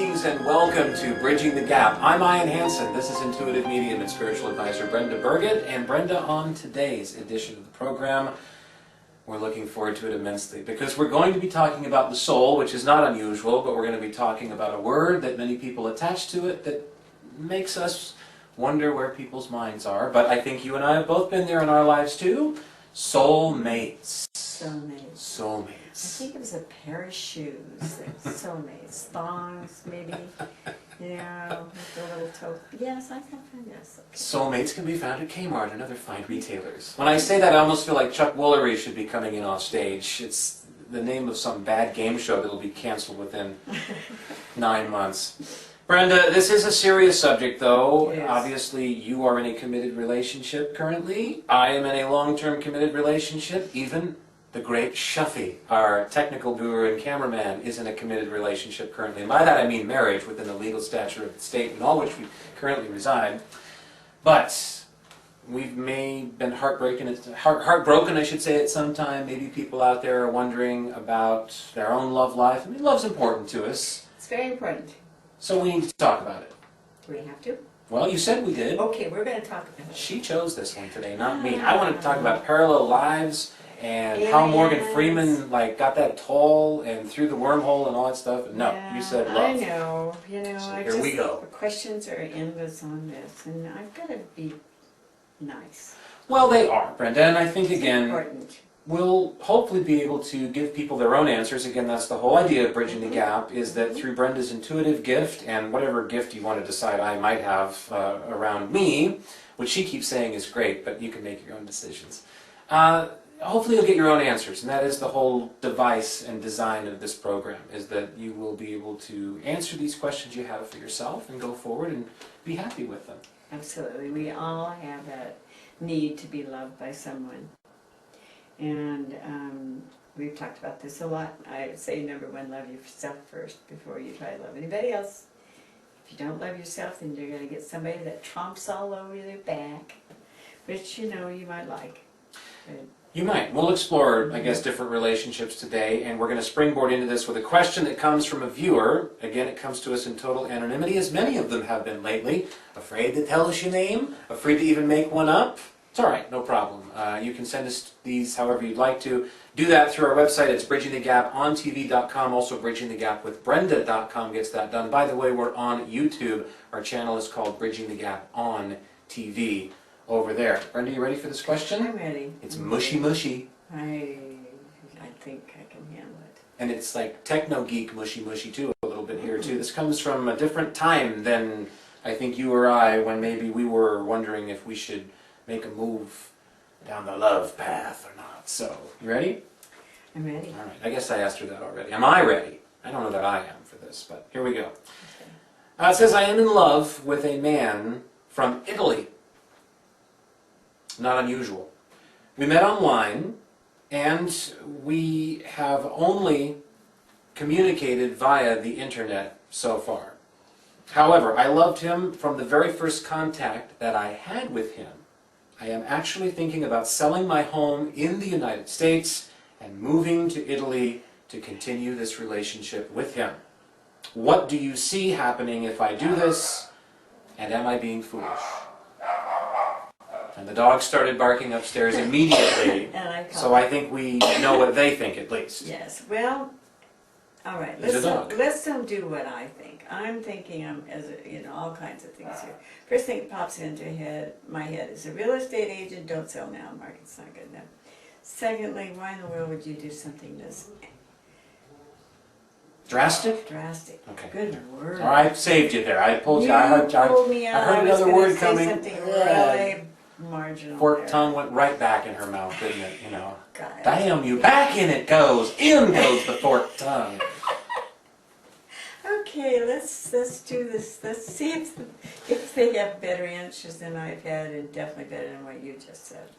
Greetings and welcome to Bridging the Gap. I'm Ian Hansen. This is intuitive medium and spiritual advisor Brenda Burgett. And Brenda, on today's edition of the program, we're looking forward to it immensely because we're going to be talking about the soul, which is not unusual, but we're going to be talking about a word that many people attach to it that makes us wonder where people's minds are. But I think you and I have both been there in our lives too. Soulmates. Soulmates. Soulmates. I think it was a pair of shoes. Soulmates. Thongs, maybe. You know, with the little toe. Yes, I can find this. Okay. Soulmates can be found at Kmart and other fine retailers. When I say that, I almost feel like Chuck Woolery should be coming in off stage. It's the name of some bad game show that'll be canceled within 9 months. Brenda, this is a serious subject, though. Yes. Obviously, you are in a committed relationship currently. I am in a long-term committed relationship. Even the great Shuffy, our technical guru and cameraman, is in a committed relationship currently. And by that I mean marriage within the legal stature of the state in all which we currently reside. But we've been heartbroken, I should say, at some time. Maybe people out there are wondering about their own love life. I mean, love's important to us. It's very important. So we need to talk about it. Do we have to? Well, you said we did. Okay, we're going to talk about it. She chose this one today, not me. I want to talk about parallel lives and how Aliens. Morgan Freeman got that toll and through the wormhole and all that stuff. No, Yeah, you said love. I know. So here we go. The questions are endless on this, and I've got to be nice. Well, they are, Brenda, and I think It's again, important. we'll hopefully be able to give people their own answers. Again, that's the whole idea of Bridging the Gap, is that through Brenda's intuitive gift and whatever gift you want to decide I might have around me, which she keeps saying is great, but you can make your own decisions. Hopefully you'll get your own answers, and that is the whole device and design of this program, is that you will be able to answer these questions you have for yourself and go forward and be happy with them. Absolutely. We all have that need to be loved by someone. And we've talked about this a lot. I say number one, love yourself first before you try to love anybody else. If you don't love yourself, then you're going to get somebody that tromps all over their back, which, you know, you might like. But You might. We'll explore, I guess, different relationships today, and we're going to springboard into this with a question that comes from a viewer. Again, it comes to us in total anonymity, as many of them have been lately. Afraid to tell us your name? Afraid to even make one up? It's all right, no problem. You can send us these however you'd like to. Do that through our website. It's bridgingthegapontv.com. Also, bridgingthegapwithbrenda.com gets that done. By the way, we're on YouTube. Our channel is called Bridging the Gap on TV over there. Brenda, you ready for this question? I'm ready. It's mushy mushy. I think I can handle it. And it's like techno geek mushy mushy too, a little bit here too. This comes from a different time than I think you or I, when maybe we were wondering if we should make a move down the love path or not. So, you ready? I'm ready. All right, I guess I asked her that already. Am I ready? I don't know that I am for this, but here we go. It says, I am in love with a man from Italy. Not unusual. We met online, and we have only communicated via the internet so far. However, I loved him from the very first contact that I had with him. I am actually thinking about selling my home in the United States and moving to Italy to continue this relationship with him. What do you see happening if I do this, and am I being foolish? And the dog started barking upstairs immediately, so I think we know what they think at least. Yes, well, all right, He's a dog. let's don't do what I think. I'm thinking, all kinds of things here. First thing that pops into my head is a real estate agent, don't sell now, market's not good enough. Secondly, why in the world would you do something this Drastic? drastic? Okay. Good word. All right, saved you there. I pulled you. I pulled me out. heard I was another gonna word say coming. something really marginal. Fork there. tongue went right back in her mouth, didn't it? You know. God. Damn you! Back in it goes. In goes the forked tongue. Okay, let's do this. Let's see if they have better answers than I've had, and definitely better than what you just said.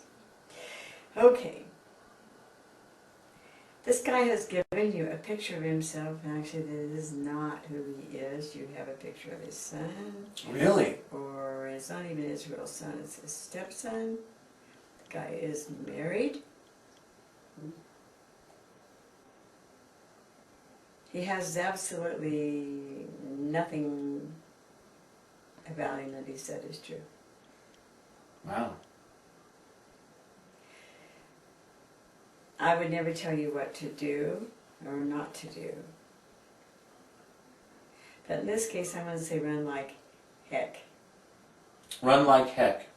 Okay. This guy has given you a picture of himself, and actually that is not who he is. You have a picture of his son. Really? Or it's not even his real son, it's his stepson. The guy is married. He has absolutely nothing about him that he said is true. Wow. I would never tell you what to do or not to do. But in this case, I'm going to say run like heck. Run like heck.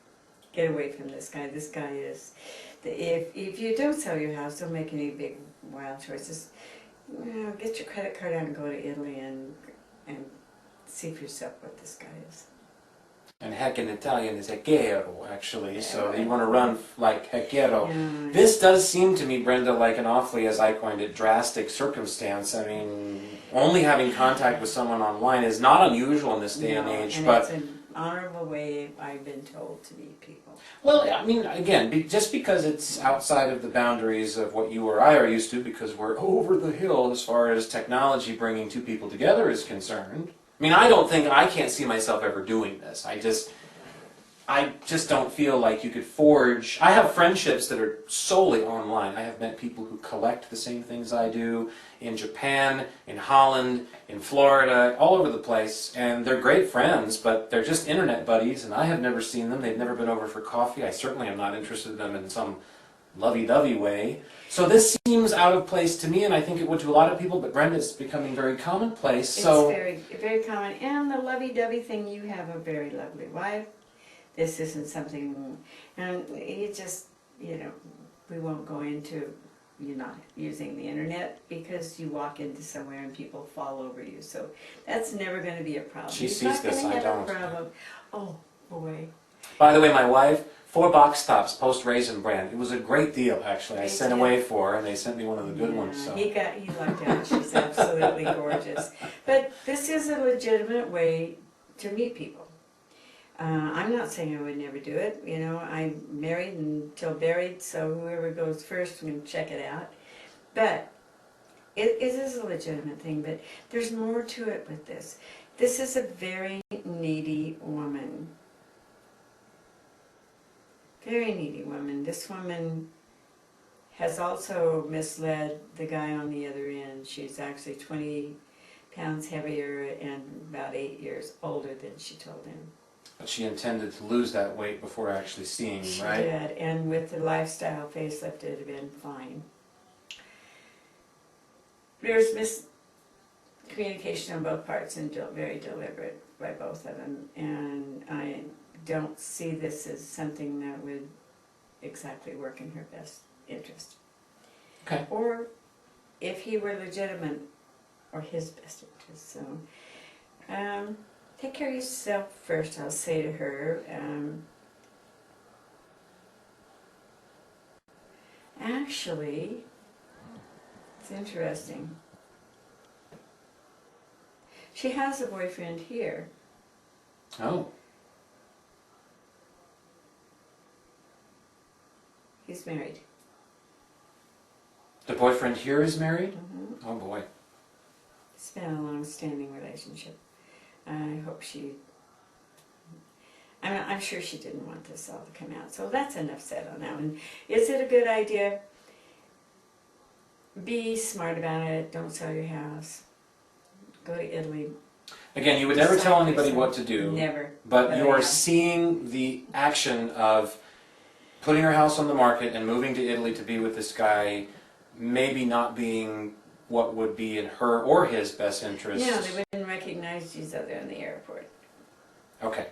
Get away from this guy. This guy is... If you don't sell your house, don't make any big wild choices. Get your credit card out and go to Italy and see for yourself what this guy is. And heck in Italian is hecero, actually, so you want to run like hecero. Yeah. This does seem to me, Brenda, like an awfully, as I coined it, drastic circumstance. I mean, only having contact with someone online is not unusual in this day and age, but... it's an honorable way, I've been told, to meet people. Well, I mean, again, just because it's outside of the boundaries of what you or I are used to, because we're over the hill as far as technology bringing two people together is concerned. I mean, I can't see myself ever doing this. I just don't feel like you could forge... I have friendships that are solely online. I have met people who collect the same things I do in Japan, in Holland, in Florida, all over the place. And they're great friends, but they're just internet buddies, and I have never seen them. They've never been over for coffee. I certainly am not interested in them in some lovey-dovey way. So this seems out of place to me, and I think it would to a lot of people, but Brenda, it's becoming very commonplace. So It's very, very common. And the lovey-dovey thing, you have a very lovely wife. This isn't something, and you just, we won't go into you not using the internet because you walk into somewhere and people fall over you. So that's never going to be a problem. She He's sees not this, gonna I have don't. a problem. Oh, boy. By the way, my wife, 4 box tops, post Raisin Bran. It was a great deal, actually. I Great sent deal. away 4, and they sent me one of the good Yeah, ones. So. He lucked out. She's absolutely gorgeous. But this is a legitimate way to meet people. I'm not saying I would never do it. I'm married until buried, so whoever goes first, we can check it out. But it is a legitimate thing, but there's more to it with this. This is a very needy woman. Very needy woman. This woman has also misled the guy on the other end. She's actually 20 pounds heavier and about 8 years older than she told him. But she intended to lose that weight before actually seeing him, right? She did, and with the lifestyle facelift, it would have been fine. There's miscommunication on both parts and very deliberate by both of them, and I don't see this as something that would exactly work in her best interest. Okay. Or if he were legitimate, or his best interest. So, take care of yourself first, I'll say to her. Actually, it's interesting. She has a boyfriend here. Oh. He's married. The boyfriend here is married? Mm-hmm. Oh, boy. It's been a long-standing relationship. I hope I'm sure she didn't want this all to come out. So that's enough said on that one. Is it a good idea? Be smart about it. Don't sell your house. Go to Italy. Again, you would never tell anybody what to do. Never. But you are seeing the action of putting her house on the market and moving to Italy to be with this guy, maybe not being what would be in her or his best interest. Yeah, they wouldn't recognize each other in the airport. Okay.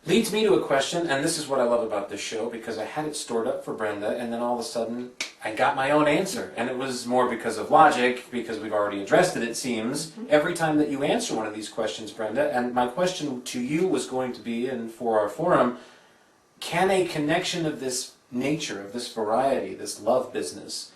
Leads me to a question, and this is what I love about this show, because I had it stored up for Brenda, and then all of a sudden I got my own answer. And it was more because of logic, because we've already addressed it, it seems, every time that you answer one of these questions, Brenda. And my question to you was going to be, and for our forum, can a connection of this nature, of this variety, this love business,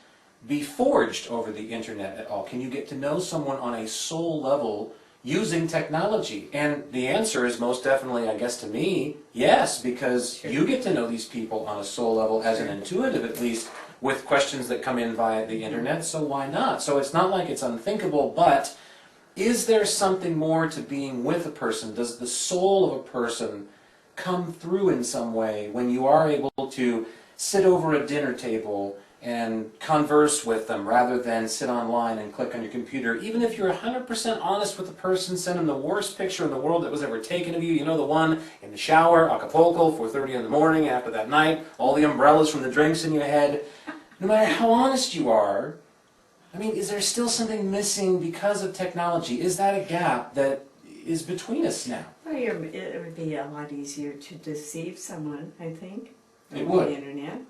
be forged over the internet at all? Can you get to know someone on a soul level using technology? And the answer is most definitely, I guess to me, yes, because you get to know these people on a soul level as an intuitive, at least, with questions that come in via the internet, so why not? So it's not like it's unthinkable, but is there something more to being with a person? Does the soul of a person come through in some way when you are able to sit over a dinner table and converse with them rather than sit online and click on your computer. Even if you're 100% honest with the person, send them the worst picture in the world that was ever taken of you. You know, the one in the shower, Acapulco, 4:30 in the morning after that night, all the umbrellas from the drinks in your head. No matter how honest you are, I mean, is there still something missing because of technology? Is that a gap that is between us now? Well, it would be a lot easier to deceive someone, I think, It on would. the internet.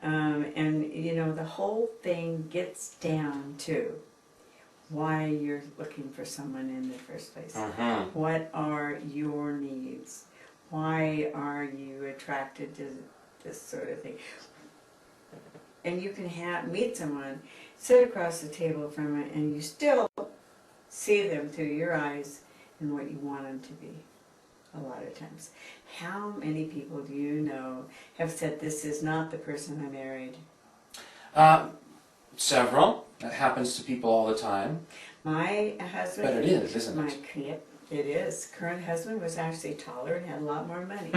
And, you know, the whole thing gets down to why you're looking for someone in the first place. What are your needs? Why are you attracted to this sort of thing? And you can meet someone, sit across the table from it, and you still see them through your eyes and what you want them to be. A lot of times. How many people do you know have said, this is not the person I married? Several. That happens to people all the time. My husband... But it is, isn't it? Yep, it is. Current husband was actually taller and had a lot more money.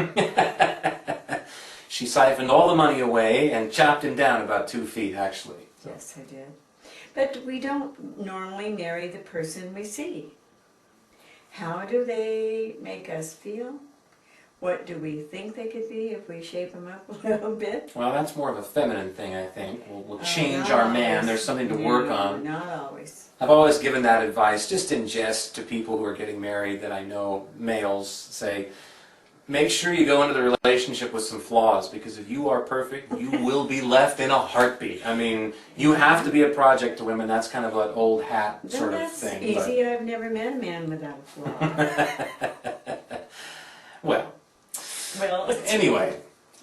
She siphoned all the money away and chopped him down about 2 feet, actually. So. Yes, I did. But we don't normally marry the person we see. How do they make us feel? What do we think they could be if we shape them up a little bit? Well, that's more of a feminine thing, I think. We'll change Not our always. man. There's something to work on. Not always. I've always given that advice, just in jest, to people who are getting married that I know, males, say, make sure you go into the relationship with some flaws, because if you are perfect, you will be left in a heartbeat. I mean, you have to be a project to women. That's kind of an old hat sort of thing. That's easy. I've never met a man without a flaw. Well, anyway.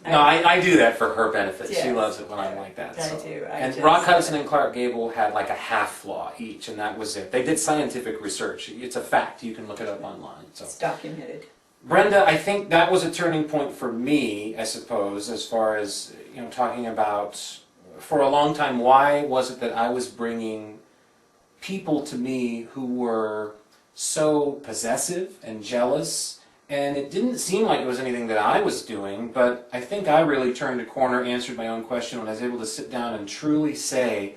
No, I do that for her benefit. Yes. She loves it when I'm like that. I do. And Rock Hudson and Clark Gable had like a half flaw each, and that was it. They did scientific research. It's a fact. You can look it up online. So. It's documented. Brenda, I think that was a turning point for me, I suppose, as far as, you know, talking about, for a long time, why was it that I was bringing people to me who were so possessive and jealous, and it didn't seem like it was anything that I was doing, but I think I really turned a corner, answered my own question when I was able to sit down and truly say,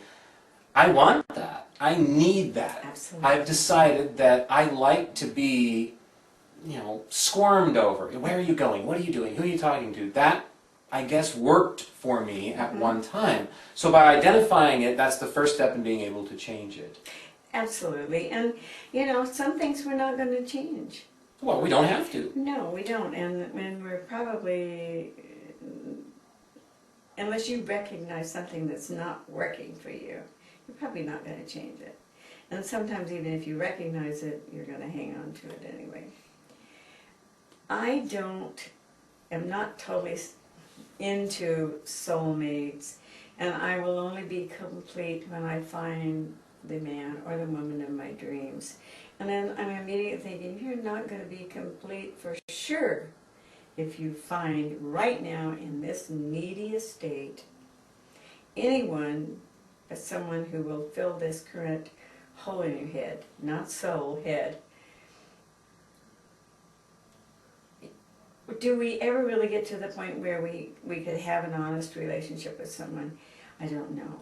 I want that. I need that. Absolutely. I've decided that I like to be, you know, squirmed over. Where are you going? What are you doing? Who are you talking to? That, I guess, worked for me at one time. So by identifying it, that's the first step in being able to change it. Absolutely. And, you know, some things we're not going to change. Well, we don't have to. No, we don't. And we're probably, unless you recognize something that's not working for you, you're probably not going to change it. And sometimes even if you recognize it, you're going to hang on to it anyway. I am not totally into soulmates, and I will only be complete when I find the man or the woman of my dreams. And then I'm immediately thinking, you're not going to be complete for sure if you find right now in this needy state anyone but someone who will fill this current hole in your head, not soul, head. Do we ever really get to the point where we could have an honest relationship with someone? I don't know.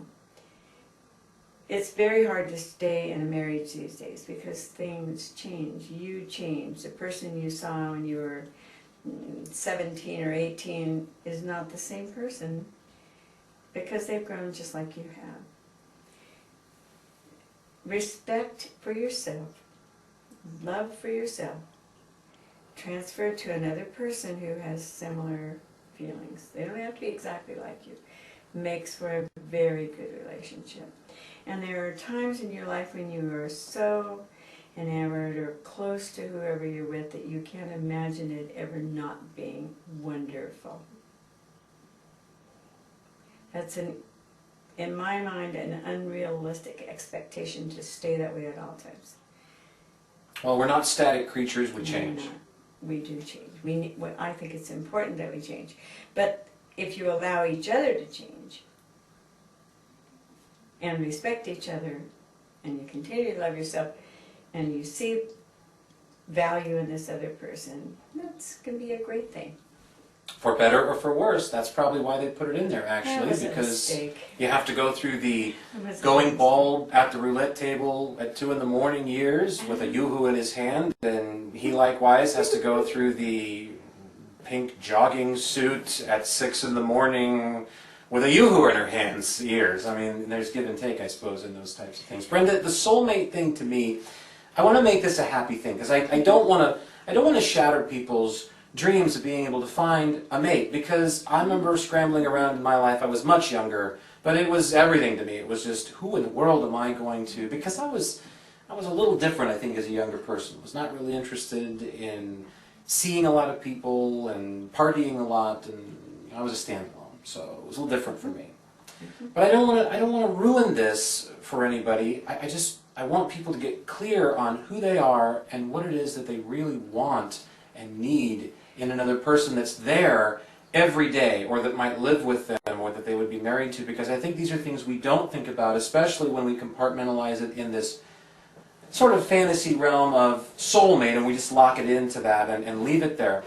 It's very hard to stay in a marriage these days because things change. You change. The person you saw when you were 17 or 18 is not the same person because they've grown just like you have. Respect for yourself, love for yourself, transfer to another person who has similar feelings. They don't have to be exactly like you. Makes for a very good relationship. And there are times in your life when you are so enamored or close to whoever you're with that you can't imagine it ever not being wonderful. That's, in my mind, an unrealistic expectation to stay that way at all times. Well, we're not static creatures, we change. We do change. I think it's important that we change. But if you allow each other to change and respect each other and you continue to love yourself and you see value in this other person, that's going to be a great thing. For better or for worse, that's probably why they put it in there, That actually, was a because mistake. you have to go through the It was a going mistake. bald at the roulette table at 2 in the morning years with a yoo-hoo in his hand, and he likewise has to go through the pink jogging suit at 6 in the morning with a yoo-hoo in her hands years. I mean, there's give and take, I suppose, in those types of things. Brenda, the soulmate thing to me, I want to make this a happy thing, because I don't want to shatter people's dreams of being able to find a mate, because I remember scrambling around in my life. I was much younger, but it was everything to me. It was just, who in the world am I going to, because I was a little different, I think, as a younger person. I was not really interested in seeing a lot of people and partying a lot, and I was a standalone, so it was a little different for me. But I don't want to ruin this for anybody. I want people to get clear on who they are and what it is that they really want and need in another person that's there every day, or that might live with them, or that they would be married to, because I think these are things we don't think about, especially when we compartmentalize it in this sort of fantasy realm of soulmate, and we just lock it into that and leave it there.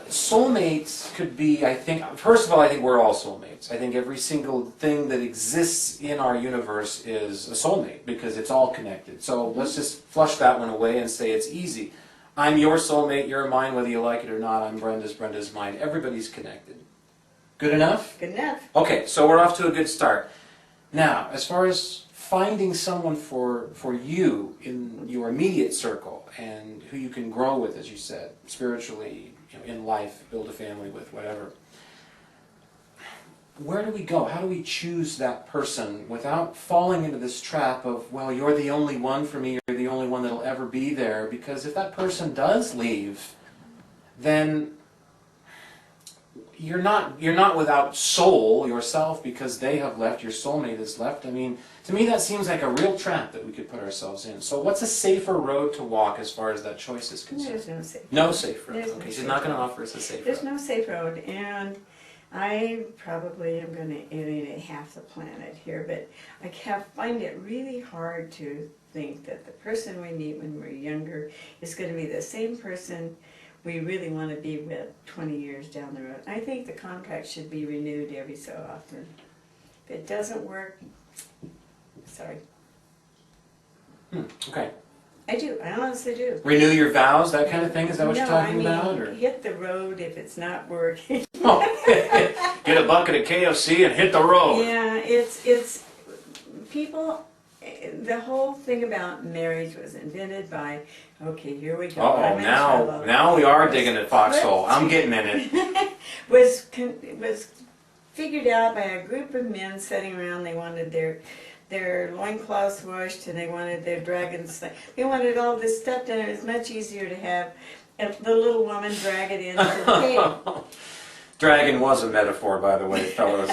Soulmates could be, I think, first of all, I think we're all soulmates. I think every single thing that exists in our universe is a soulmate, because it's all connected. So let's just flush that one away and say it's easy. I'm your soulmate, you're mine, whether you like it or not. I'm Brenda's mine. Everybody's connected. Good enough? Good enough. Okay, so we're off to a good start. Now, as far as finding someone for you in your immediate circle, and who you can grow with, as you said, spiritually, in life, build a family with, whatever. Where do we go? How do we choose that person without falling into this trap of, well, you're the only one for me, you're the only one that'll ever be there? Because if that person does leave, then you're not without soul yourself, because they have left, your soulmate has left. I mean, to me that seems like a real trap that we could put ourselves in. So what's a safer road to walk as far as that choice is concerned? There's no safe road. No safe road. There's no Okay, she's safe not going to road. offer us a safe There's road. no safe road, and I probably am going to alienate half the planet here, but I find it really hard to think that the person we meet when we're younger is going to be the same person we really want to be with 20 years down the road. I think the contract should be renewed every so often. If it doesn't work, sorry. Okay. I do, I honestly do. Renew your vows, that kind of thing? Is that what you're talking about? Or? Hit the road if it's not working. Oh, get a bucket of KFC and hit the road. Yeah, it's people. The whole thing about marriage was invented by. Okay, here we go. Uh-oh, now we are digging at foxhole. I'm getting in it. was figured out by a group of men sitting around. They wanted their loincloths washed, and they wanted their dragons. They wanted all this stuff done. It was much easier to have the little woman drag it into the cave. Dragon was a metaphor, by the way, fellas,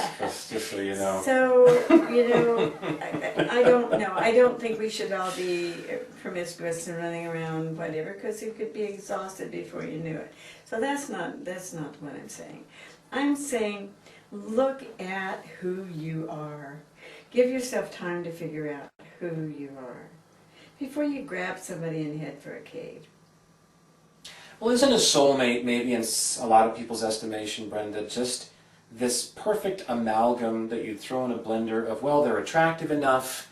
just so you know. So, I don't know. I don't think we should all be promiscuous and running around, whatever, because you could be exhausted before you knew it. So that's not what I'm saying. I'm saying, look at who you are. Give yourself time to figure out who you are before you grab somebody and head for a cave. Well, isn't a soulmate, maybe in a lot of people's estimation, Brenda, just this perfect amalgam that you throw in a blender of, well, they're attractive enough,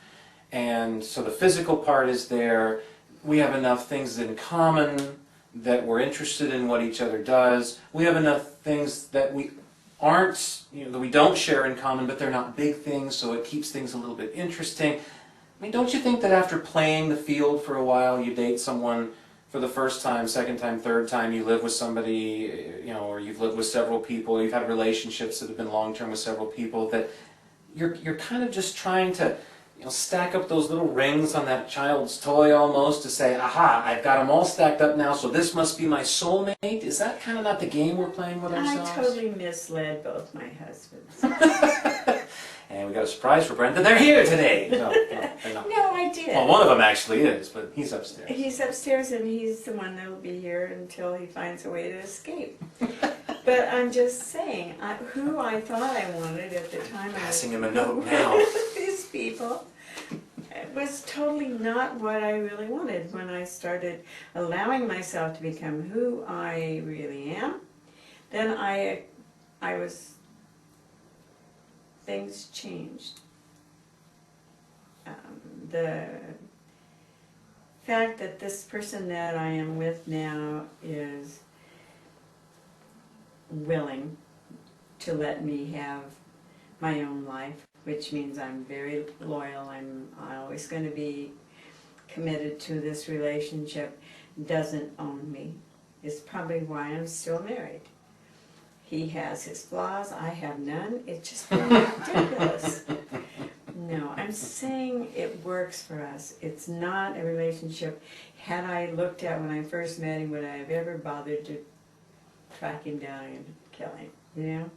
and so the physical part is there, we have enough things in common that we're interested in what each other does, we have enough things that we aren't, that we don't share in common, but they're not big things, so it keeps things a little bit interesting. I mean, don't you think that after playing the field for a while, you date someone for the first time, second time, third time, you live with somebody, or you've lived with several people, you've had relationships that have been long-term with several people, that you're kind of just trying to stack up those little rings on that child's toy almost to say, aha, I've got them all stacked up now, so this must be my soulmate? Is that kind of not the game we're playing with ourselves? I totally misled both my husbands. And we got a surprise for Brenda. They're here today! No, they're not. No, I did. Well, one of them actually is, but he's upstairs. He's upstairs, and he's the one that'll be here until he finds a way to escape. But I'm just saying, who I thought I wanted at the time Passing him a note now. these people was totally not what I really wanted. When I started allowing myself to become who I really am, then things changed. The fact that this person that I am with now is willing to let me have my own life, which means I'm very loyal, I'm always going to be committed to this relationship, doesn't own me, is probably why I'm still married. He has his flaws, I have none. It's just ridiculous. No, I'm saying it works for us. It's not a relationship. Had I looked at when I first met him, would I have ever bothered to track him down and kill him? You know?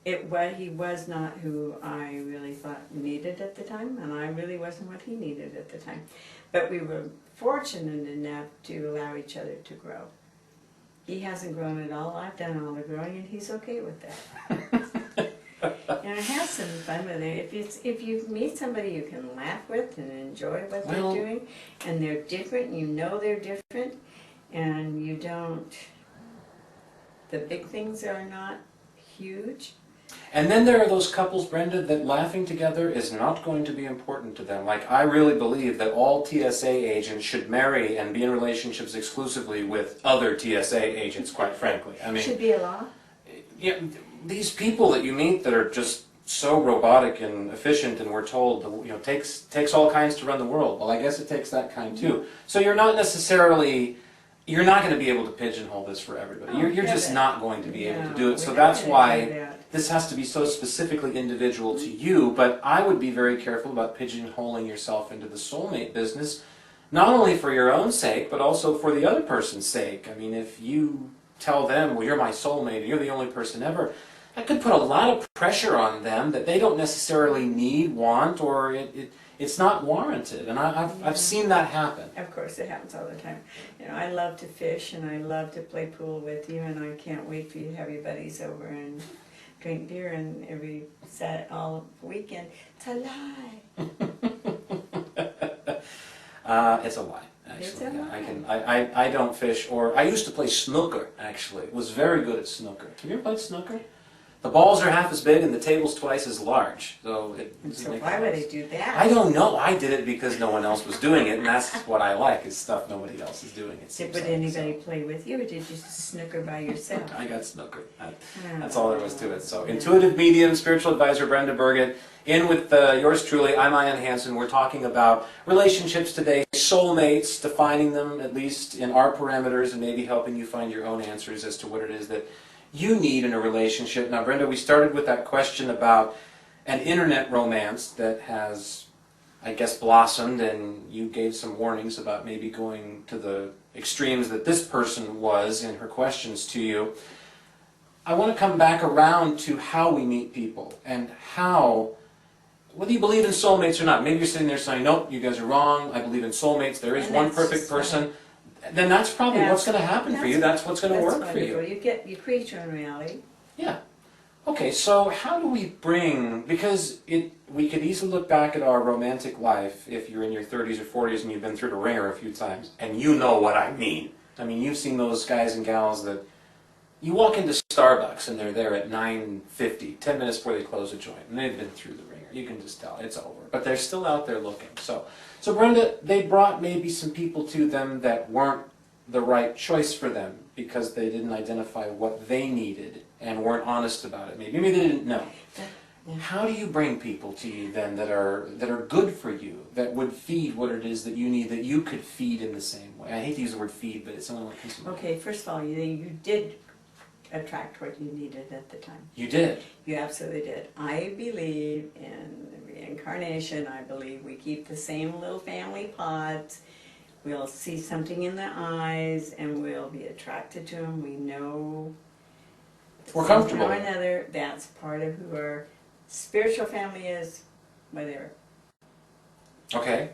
He was not who I really thought needed at the time, and I really wasn't what he needed at the time. But we were fortunate enough to allow each other to grow. He hasn't grown at all. I've done all the growing, and he's okay with that. And I have some fun with it. If you meet somebody you can laugh with and enjoy what they're doing, and they're different, you know they're different, and you don't, the big things are not huge. And then there are those couples, Brenda, that laughing together is not going to be important to them. Like, I really believe that all TSA agents should marry and be in relationships exclusively with other TSA agents, quite frankly. I mean, should be a law. Yeah, these people that you meet that are just so robotic and efficient, and we're told, you know, takes all kinds to run the world. Well, I guess it takes that kind too. So you're not going to be able to pigeonhole this for everybody. You're just not going to be able to do it. So that's why this has to be so specifically individual to you. But I would be very careful about pigeonholing yourself into the soulmate business, not only for your own sake, but also for the other person's sake. I mean, if you tell them, well, you're my soulmate, you're the only person ever, that could put a lot of pressure on them that they don't necessarily need, want, or it's not warranted. And I've seen that happen. Of course, it happens all the time. You know, I love to fish and I love to play pool with you, and I can't wait for you to have your buddies over and drink beer and all weekend. It's a lie. It's a lie. Actually, it's a lie. I don't fish, or I used to play snooker. Actually, was very good at snooker. Have you ever played snooker? The balls are half as big and the table's twice as large. So why would they do that? I don't know. I did it because no one else was doing it, and that's what I like, is stuff nobody else is doing. Would anybody play with you, or did you snooker by yourself? I got snookered. That's all there was to it. So, intuitive medium, spiritual advisor Brenda Burgett, in with yours truly. I'm Ian Hansen. We're talking about relationships today, soulmates, defining them at least in our parameters, and maybe helping you find your own answers as to what it is that you need in a relationship. Now, Brenda, we started with that question about an internet romance that has, I guess, blossomed, and you gave some warnings about maybe going to the extremes that this person was in her questions to you. I want to come back around to how we meet people and how, whether you believe in soulmates or not. Maybe you're sitting there saying, nope, you guys are wrong, I believe in soulmates, there is one perfect person. Then that's probably what's going to happen for you. That's what's going to work for you. You create your own reality. Yeah. Okay, so how do we bring, because we could easily look back at our romantic life if you're in your 30s or 40s and you've been through the ringer a few times, and you know what I mean. I mean, you've seen those guys and gals that you walk into Starbucks and they're there at 9:50, 10 minutes before they close the joint, and they've been through the ringer. You can just tell it's over. But they're still out there looking. So Brenda, they brought maybe some people to them that weren't the right choice for them because they didn't identify what they needed and weren't honest about it. Maybe they didn't know. How do you bring people to you then that are good for you, that would feed what it is that you need, that you could feed in the same way? I hate to use the word feed, but it's something like this. Okay, first of all, you did attract what you needed at the time. You did. You absolutely did. I believe in reincarnation. I believe we keep the same little family pods. We'll see something in the eyes and we'll be attracted to them. We know we're comfortable. Somehow or another, that's part of who our spiritual family is, whatever. Okay.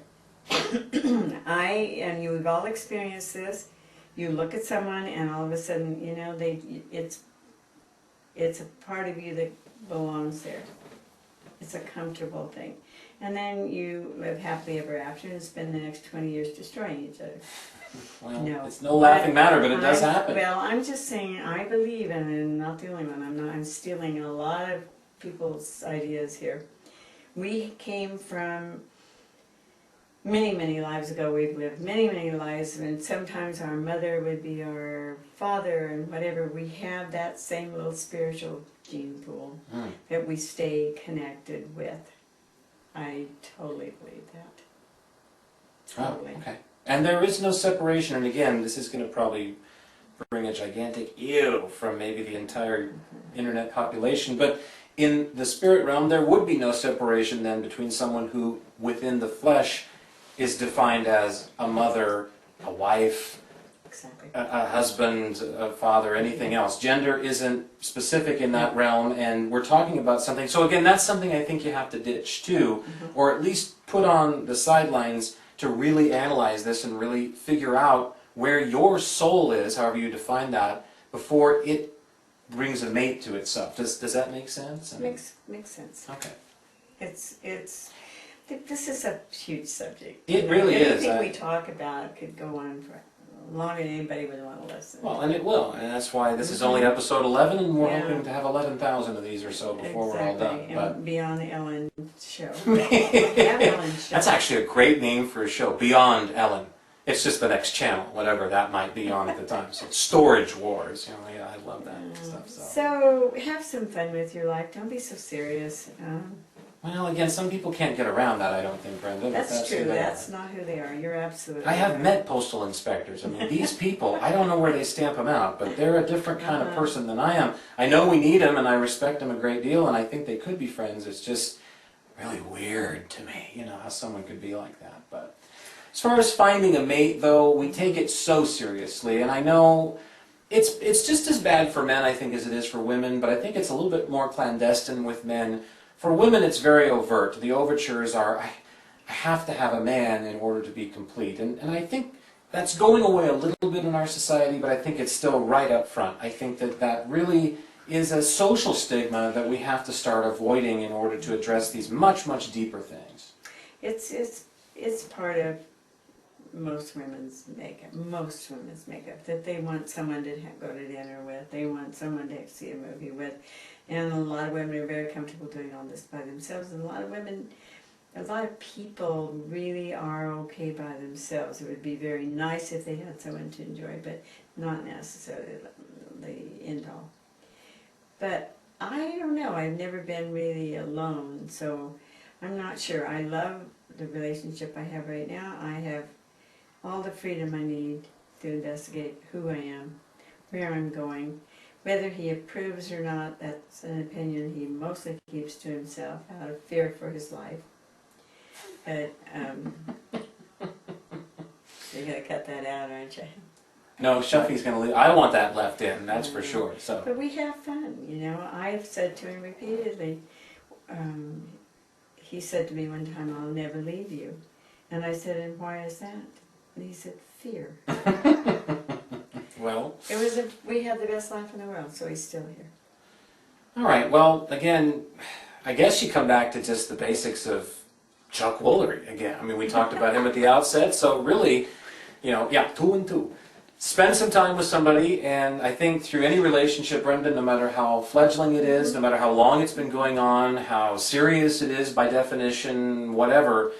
And you've all experienced this. You look at someone and all of a sudden, you know, it's a part of you that belongs there. It's a comfortable thing. And then you live happily ever after and spend the next 20 years destroying each other. Well, No. it's no laughing matter, but it does happen. Well, I'm just saying, I believe, and I'm not the only one, I'm stealing a lot of people's ideas here. We came from many, many lives ago. We've lived many, many lives, and sometimes our mother would be our father and whatever. We have that same little spiritual gene pool that we stay connected with. I totally believe that. Totally. Oh, okay. And there is no separation, and again, this is going to probably bring a gigantic ew from maybe the entire internet population, but in the spirit realm, there would be no separation then between someone who, within the flesh, is defined as a mother, a wife, Exactly. a husband, a father, anything else. Gender isn't specific in that realm, and we're talking about something. So again, that's something I think you have to ditch too, or at least put on the sidelines to really analyze this and really figure out where your soul is, however you define that, before it brings a mate to itself. Does that make sense? Makes sense. Okay. This is a huge subject. It really is. Everything we talk about could go on for longer than anybody would want to listen. Well, and it will, and that's why this is only episode 11, and we're Yeah. hoping to have 11,000 of these or so before we're all done. Exactly, But and be on the Ellen show. Have Ellen show. that's actually a great name for a show, Beyond Ellen. It's just the next channel, whatever that might be on at the time. So Storage Wars, yeah, I love that stuff. So have some fun with your life. Don't be so serious. Well, again, some people can't get around that, I don't think, Brenda. but That's true. who they That's are. not who they are. You're absolutely I have right. met postal inspectors. I mean, these people, I don't know where they stamp them out, but they're a different kind of person than I am. I know we need them, and I respect them a great deal, and I think they could be friends. It's just really weird to me, how someone could be like that. But as far as finding a mate, though, we take it so seriously, and I know it's just as bad for men, I think, as it is for women, but I think it's a little bit more clandestine with men. For women, it's very overt. The overtures are, I have to have a man in order to be complete. And I think that's going away a little bit in our society, but I think it's still right up front. I think that really is a social stigma that we have to start avoiding in order to address these much, much deeper things. It's part of most women's makeup, that they want someone to go to dinner with, they want someone to see a movie with, and a lot of women are very comfortable doing all this by themselves, and a lot of people really are okay by themselves. It would be very nice if they had someone to enjoy, but not necessarily the end all. But I don't know, I've never been really alone, so I'm not sure. I love the relationship I have right now. I have all the freedom I need to investigate who I am, where I'm going. Whether he approves or not, that's an opinion he mostly keeps to himself out of fear for his life. But you're going to cut that out, aren't you? No, Shuffy's going to leave. I want that left in, that's for sure. So. But we have fun, I've said to him repeatedly, he said to me one time, "I'll never leave you." And I said, "And why is that?" And he said, "Fear." Well, we had the best life in the world, so he's still here. all right, well, again, I guess you come back to just the basics of Chuck Woolery again. I mean, we talked about him at the outset, so really, 2 and 2. Spend some time with somebody, and I think through any relationship, Brenda, no matter how fledgling it is, no matter how long it's been going on, how serious it is by definition, whatever,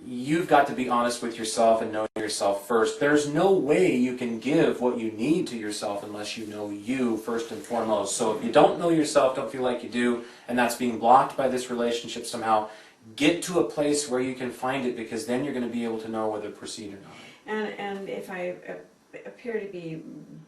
you've got to be honest with yourself and know yourself first. There's no way you can give what you need to yourself unless you know you first and foremost. So if you don't know yourself, don't feel like you do, and that's being blocked by this relationship somehow, get to a place where you can find it, because then you're going to be able to know whether to proceed or not. And if I appear to be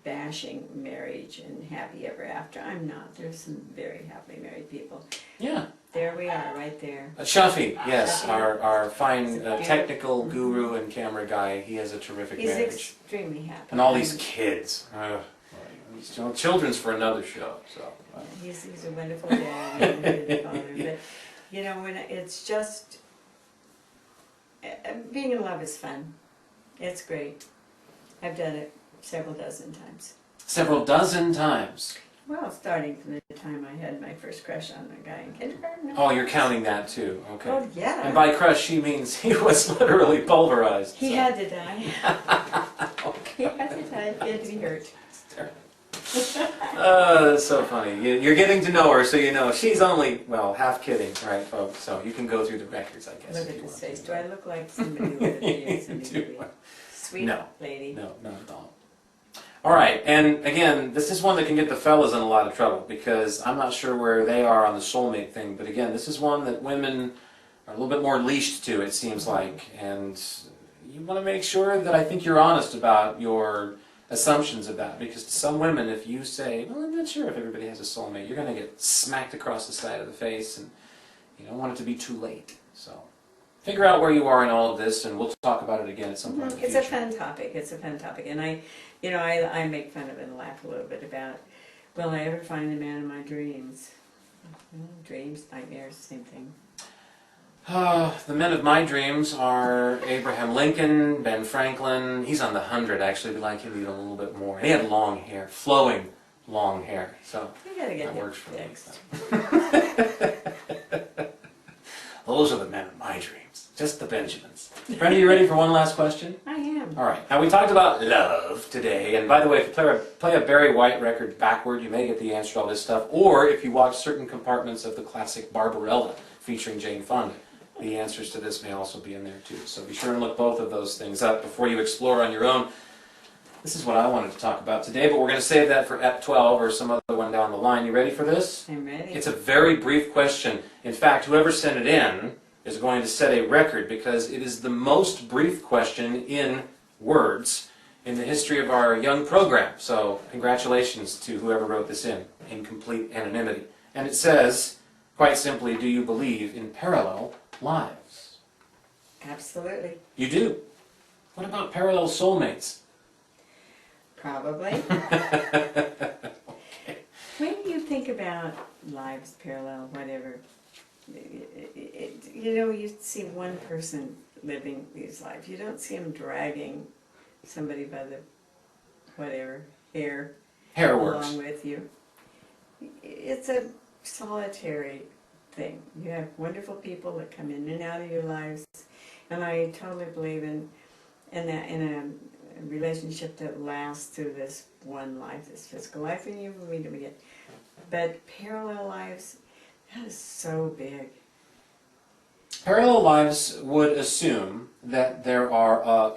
bashing marriage and happy ever after, I'm not. There's some very happily married people. Yeah. There we are, right there. Shafi, yes, Shafi. our fine He's a beautiful- technical guru and camera guy. He has a terrific He's marriage. extremely happy. And all these kids. Children's for another show. So. He's a wonderful dad and a good father. But, when it's just, being in love is fun. It's great. I've done it several dozen times. Several dozen times. Well, starting from the time I had my first crush on a guy in kindergarten. Oh, you're counting that too. Okay. Oh, yeah. And by crush, she means he was literally pulverized. He so. had to die. He had to die. He had to be hurt. That's so funny. You're getting to know her, so you know she's only, well, half kidding, right, folks? So you can go through the records, I guess. Look if at you this want face. to. Do I look like somebody who would appear in the movie? Sweet No. lady. No, not at all. All right, and again, this is one that can get the fellas in a lot of trouble because I'm not sure where they are on the soulmate thing, but again, this is one that women are a little bit more leashed to, it seems like, and you want to make sure that I think you're honest about your assumptions of that, because to some women, if you say, well, I'm not sure if everybody has a soulmate, you're going to get smacked across the side of the face, and you don't want it to be too late. So figure out where you are in all of this, and we'll talk about it again at some point in the It's future. a fun topic. It's a fun topic, and I make fun of it and laugh a little bit about. Will I ever find the man of my dreams? Dreams, nightmares, same thing. The men of my dreams are Abraham Lincoln, Ben Franklin. He's on the 100, actually. We like him even a little bit more. And he had long hair, flowing long hair. So You gotta get that that works for me. fixed. Those are the men of my dreams. Just the Benjamins. Brenda, you ready for one last question? I am. All right. Now, we talked about love today. And by the way, if you play a Barry White record backward, you may get the answer to all this stuff. Or if you watch certain compartments of the classic Barbarella featuring Jane Fonda, the answers to this may also be in there too. So be sure and look both of those things up before you explore on your own. This is what I wanted to talk about today, but we're going to save that for Ep 12 or some other one down the line. You ready for this? I'm ready. It's a very brief question. In fact, whoever sent it in is going to set a record because it is the most brief question in words in the history of our young program. So congratulations to whoever wrote this in complete anonymity. And it says, quite simply, do you believe in parallel lives? Absolutely. You do. What about parallel soulmates? Probably. When you think about lives parallel, whatever, you see one person living these lives. You don't see them dragging somebody by the hair works. along with you. It's a solitary thing. You have wonderful people that come in and out of your lives, and I totally believe in a relationship that lasts through this one life, this physical life, and you meet them again. But parallel lives, that is so big. Parallel lives would assume that there are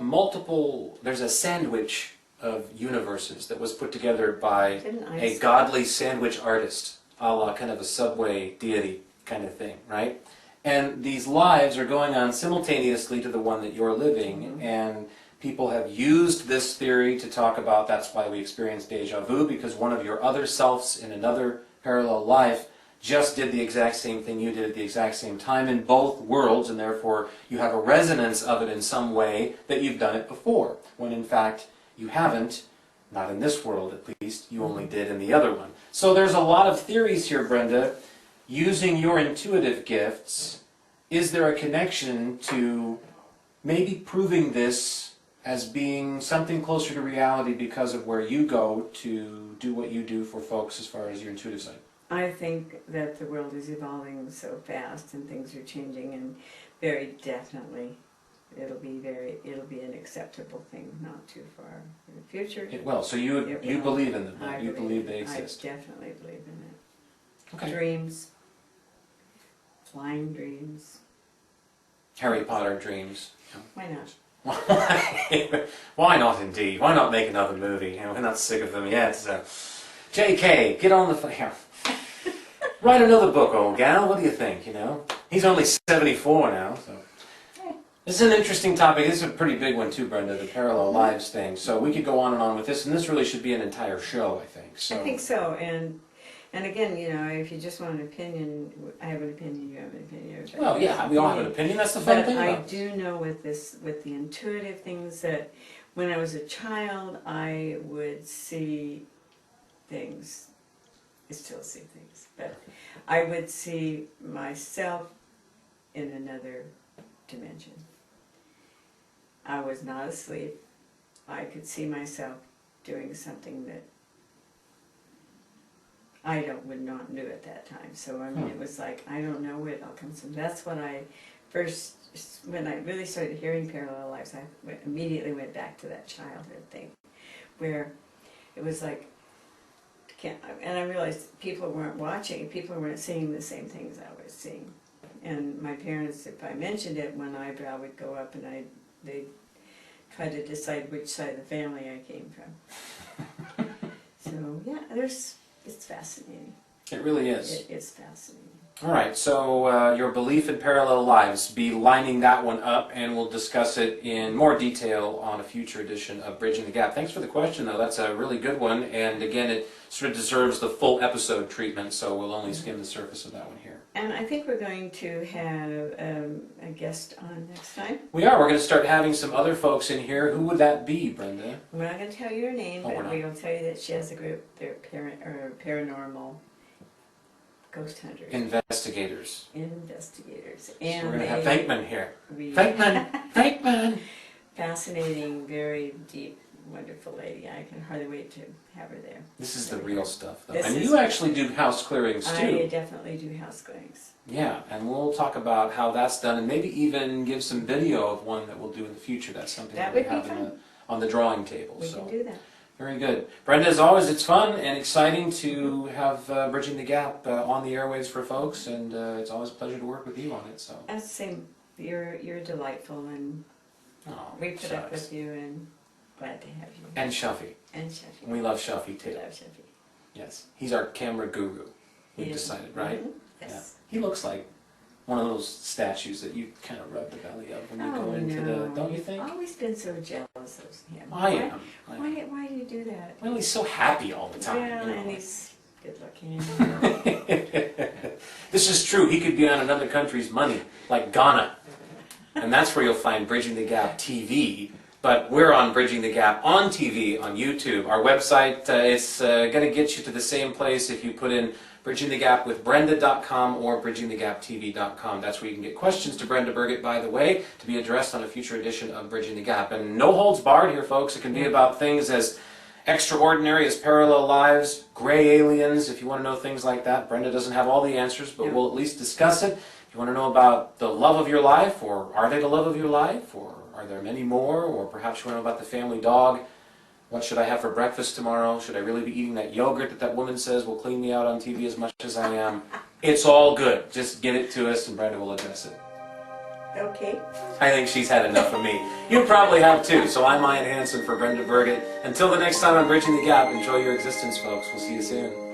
there's a sandwich of universes that was put together by a godly sandwich artist, a la kind of a Subway deity kind of thing, right? And these lives are going on simultaneously to the one that you're living, and people have used this theory to talk about that's why we experience deja vu, because one of your other selves in another parallel life just did the exact same thing you did at the exact same time in both worlds, and therefore you have a resonance of it in some way that you've done it before, when in fact you haven't, not in this world at least, you only did in the other one. So there's a lot of theories here, Brenda. Using your intuitive gifts, is there a connection to maybe proving this as being something closer to reality because of where you go to do what you do for folks as far as your intuitive side? I think that the world is evolving so fast and things are changing, and very definitely it'll be an acceptable thing not too far in the future. It will. So you believe in them. You believe they exist. I definitely believe in it. Okay. Dreams. Flying dreams. Harry Potter dreams. Why not? Why not indeed? Why not make another movie? We're not sick of them yet. So, JK, get on the phone. Write another book, old gal. What do you think? He's only 74 now. So this is an interesting topic. This is a pretty big one too, Brenda. The parallel lives thing. So we could go on and on with this, and this really should be an entire show, I think. So I think so, and again, if you just want an opinion, I have an opinion, you have an opinion. Well, yeah, we all have an opinion. That's the fun thing about it. I do know with the intuitive things that when I was a child, I would see things. I still see things, but I would see myself in another dimension. I was not asleep. I could see myself doing something that would not do at that time. So I mean, it was like, I don't know where it all comes from. That's when when I really started hearing parallel lives, immediately went back to that childhood thing, where it was like, and I realized people weren't watching, people weren't seeing the same things I was seeing. And my parents, if I mentioned it, one eyebrow would go up, and they'd try to decide which side of the family I came from. So yeah, it's fascinating. It really is. It is fascinating. All right, so your belief in parallel lives, be lining that one up, and we'll discuss it in more detail on a future edition of Bridging the Gap. Thanks for the question, though. That's a really good one, and again, it sort of deserves the full episode treatment, so we'll only skim the surface of that one here. And I think we're going to have a guest on next time. We are. We're going to start having some other folks in here. Who would that be, Brenda? We're not going to tell you her name, but we're not. we will tell you that she has a group. They're paranormal ghost hunters. Investigators. Investigators. So And we're going to have Venkman here. we- Venkman! Fascinating, very deep, wonderful lady. I can hardly wait to have her there. This is the real stuff, though. This And is- you actually do house clearings, too. I definitely do house cleanings. Yeah, and we'll talk about how that's done, and maybe even give some video of one that we'll do in the future. That's something That we would be have fun. on the drawing table. We So can do that. very good, Brenda. As always, it's fun and exciting to have Bridging the Gap on the airwaves for folks, and it's always a pleasure to work with you on it. So That's the same. You're delightful, and oh, we put up shucks. with you, and glad to have you. And Shuffy, And Sheffy. we love Shuffy We too. love Sheffy. Yes, he's our camera guru. We've Yeah. decided, right? Mhm. Yes. Yeah. He looks like one of those statues that you kind of rub the belly of when you Oh, go into the. no. Don't you think? I've always been so jealous of him. I am. Why do you do that? Well, he's so happy all the time. Well, you know. and he's good looking. This is true. He could be on another country's money, like Ghana. And that's where you'll find Bridging the Gap TV. But we're on Bridging the Gap on TV, on YouTube. Our website is going to get you to the same place if you put in bridgingthegapwithbrenda.com or bridgingthegaptv.com. That's where you can get questions to Brenda Burgett, by the way, to be addressed on a future edition of Bridging the Gap. And no holds barred here, folks. It can be about things as extraordinary as parallel lives, gray aliens, if you want to know things like that. Brenda doesn't have all the answers, but Yeah. we'll at least discuss it. If you want to know about the love of your life, or are they the love of your life, or are there many more, or perhaps you want to know about the family dog. What should I have for breakfast tomorrow? Should I really be eating that yogurt that woman says will clean me out on TV as much as I am? It's all good. Just get it to us and Brenda will address it. Okay. I think she's had enough of me. You probably have too. So I'm Ian Hansen for Brenda Burgett. Until the next time on Bridging the Gap, enjoy your existence, folks. We'll see you soon.